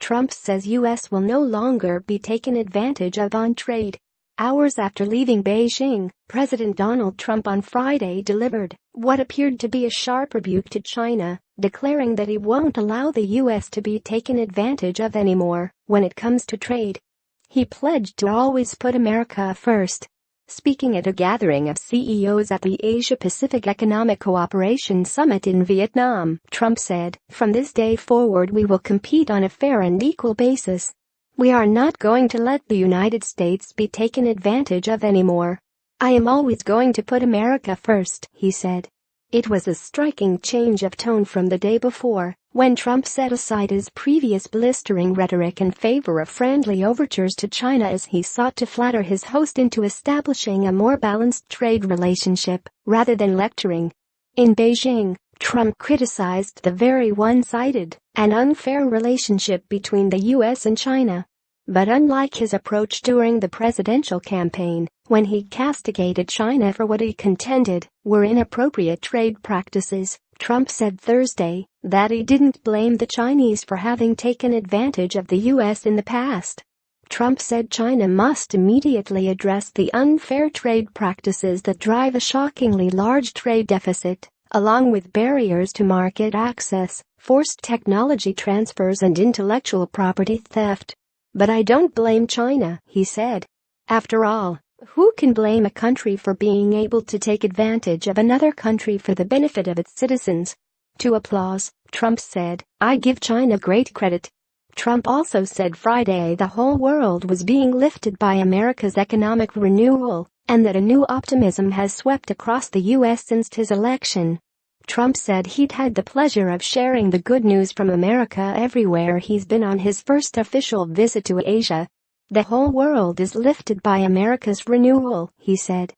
Trump says U.S. will no longer be taken advantage of on trade. Hours after leaving Beijing, President Donald Trump on Friday delivered what appeared to be a sharp rebuke to China, declaring that he won't allow the U.S. to be taken advantage of anymore when it comes to trade. He pledged to always put America first. Speaking at a gathering of CEOs at the Asia-Pacific Economic Cooperation Summit in Vietnam, Trump said, "From this day forward we will compete on a fair and equal basis. We are not going to let the United States be taken advantage of anymore. I am always going to put America first," he said. It was a striking change of tone from the day before, when Trump set aside his previous blistering rhetoric in favor of friendly overtures to China as he sought to flatter his host into establishing a more balanced trade relationship, rather than lecturing. In Beijing, Trump criticized the very one-sided and unfair relationship between the U.S. and China. But unlike his approach during the presidential campaign, when he castigated China for what he contended were inappropriate trade practices, Trump said Thursday that he didn't blame the Chinese for having taken advantage of the U.S. in the past. Trump said China must immediately address the unfair trade practices that drive a shockingly large trade deficit, along with barriers to market access, forced technology transfers and intellectual property theft. "But I don't blame China," he said. "After all, who can blame a country for being able to take advantage of another country for the benefit of its citizens?" To applause, Trump said, "I give China great credit." Trump also said Friday the whole world was being lifted by America's economic renewal and that a new optimism has swept across the U.S. since his election. Trump said he'd had the pleasure of sharing the good news from America everywhere he's been on his first official visit to Asia. "The whole world is lifted by America's renewal," he said.